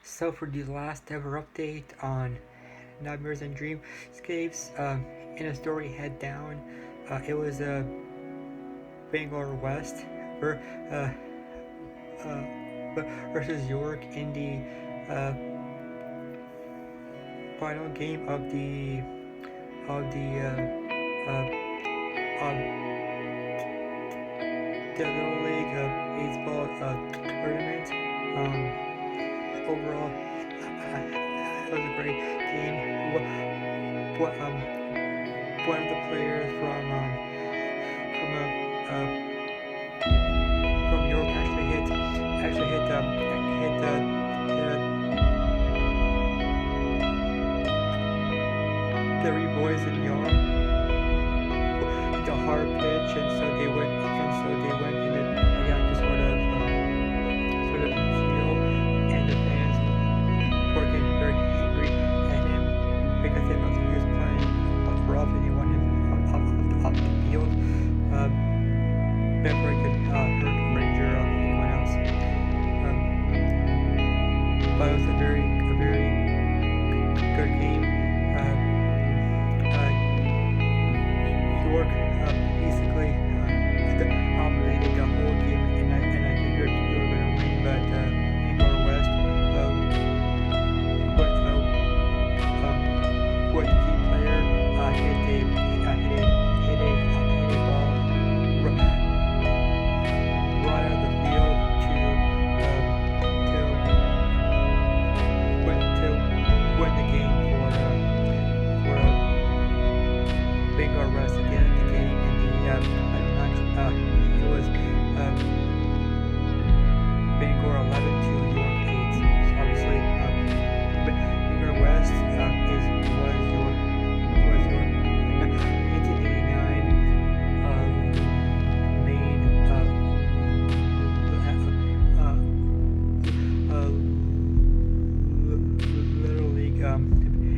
So for the last ever update on Nightmares and Dreamscapes, in a story head down, it was Bangor West ver- uh, versus York in the final game of of the Little League baseball tournament. Overall, it was a great game. What one of the players from York hit the boys in York the hard pitch, and so they went in it again to sort of heal, and the fans were getting very angry at him because they felt he was playing rough and he wanted him off the field before he could hurt or injure anyone else. But it was a very good game. York basically dominated the whole game, and I figured we were going to win, but Bangor West what what the key player hit a ball right out of the field to win the game for Bangor West at the end of the game in the final match. It was Bangor 11 to York 8. So obviously, Bangor West was your 1989 main Little League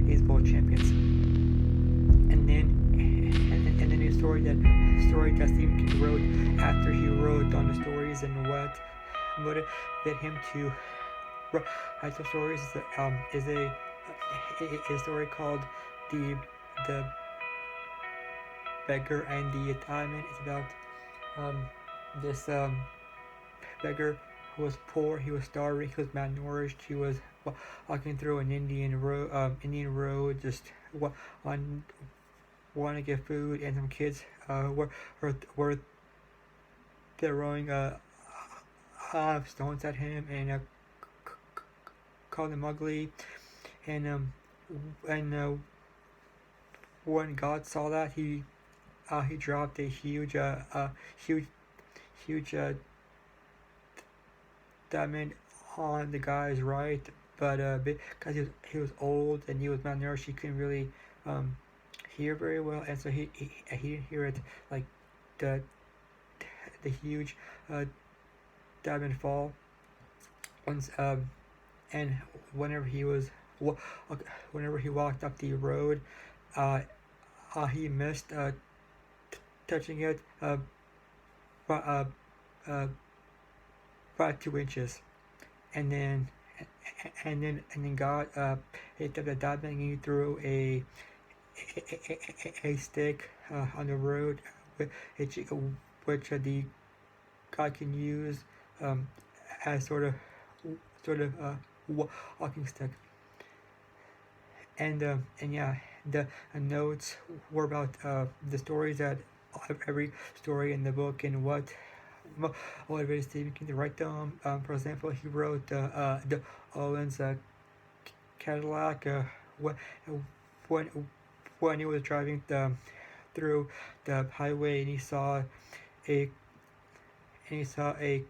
baseball champions. And then a story that Stephen King wrote after he wrote on the stories, and what motivated him to write the stories is a story called the beggar and the diamond. It's about this beggar who was poor, he was starving, he was malnourished, he was walking through an Indian road, just on want to get food, and some kids were throwing stones at him and called him ugly, and when God saw that, he dropped a huge diamond on the guy's right, but because he was old and he was malnourished, he couldn't really hear very well, and so he didn't hear it, like the huge diamond fall once, and whenever he was whenever he walked up the road, uh, he missed touching it by, by 2 inches, and then God hit up the diamond, and he threw a stick on the road, which the guy can use as sort of walking stick, and yeah, the notes were about the stories that every story in the book, and what motivated Stephen King to write them. For example, he wrote the Owens Cadillac when when when he was driving through the highway, and a he saw a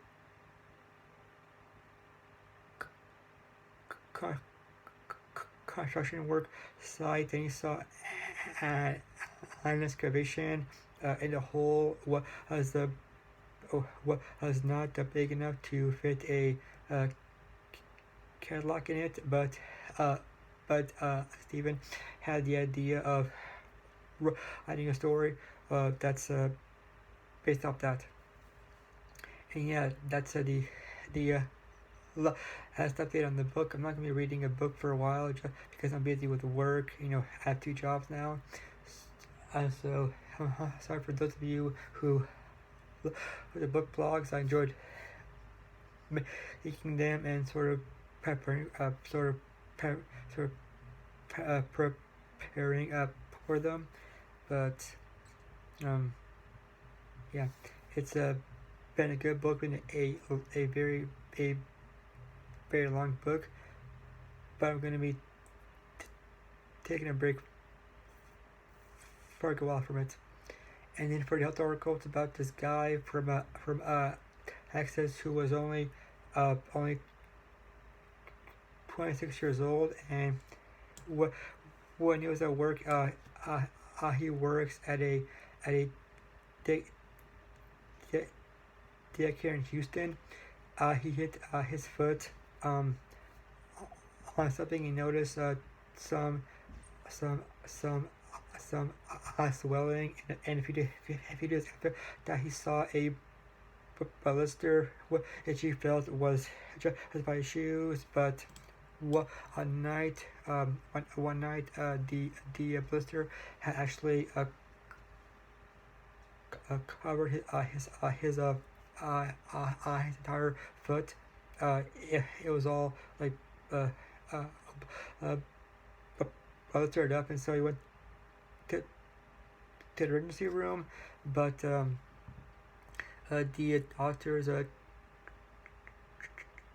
construction work site, and he saw an excavation in the hole was not big enough to fit a Cadillac in it, but Stephen had the idea of writing a story that's based off that. And yeah, that's the last update on the book. I'm not gonna be reading a book for a while just because I'm busy with work. I have 2 jobs now. So sorry for those of you who the book blogs. I enjoyed making them and sort of preparing preparing up for them. But yeah, it's been a good book, been a very long book. But I'm gonna be taking a break for a while from it. And then for the health article, it's about this guy from Texas who was only 26 years old, and when he was at work, he works at a day daycare in Houston. He hit his foot on something. He noticed some some some swelling, and if he does after that, he saw a blister which he felt was just by his shoes. But one night, the blister had actually covered his entire foot. It was all like uh, uh, blistered up, and so he went to the emergency room. But the doctors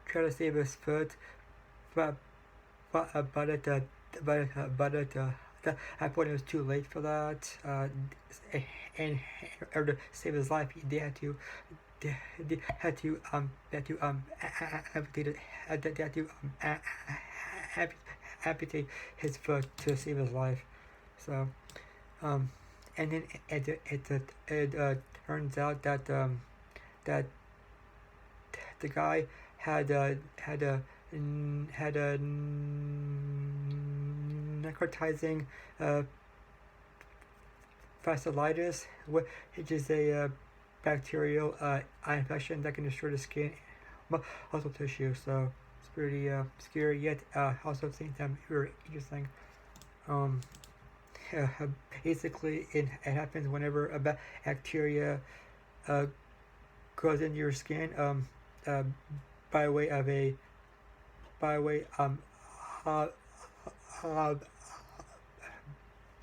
try to save his foot, but at that point it was too late for that. And in order to save his life, they had to amputate his foot to save his life. So and then it turns out that that the guy had a necrotizing fasciitis, which is a bacterial infection that can destroy the skin, muscle tissue. So it's pretty scary, yet also at the same time very interesting. Basically, it happens whenever a bacteria goes into your skin by way of a by way of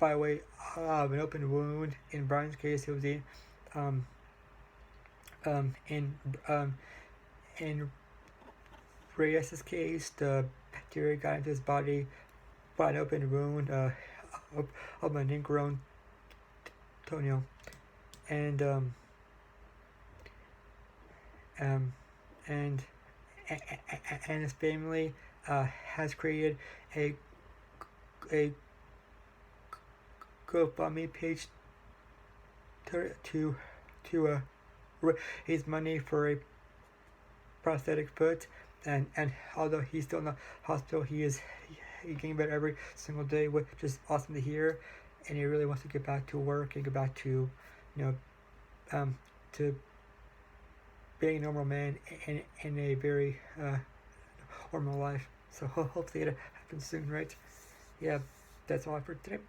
an open wound. In Brian's case, it was in Reyes's case, the bacteria got into his body by an open wound of an ingrown toenail, and his family has created a GoFundMe page to raise money for a prosthetic foot, and although he's still in the hospital, he's getting better every single day, which is awesome to hear. And he really wants to get back to work and get back to to being a normal man in a very normal life. So hopefully it happens soon, right? Yeah, that's all for today.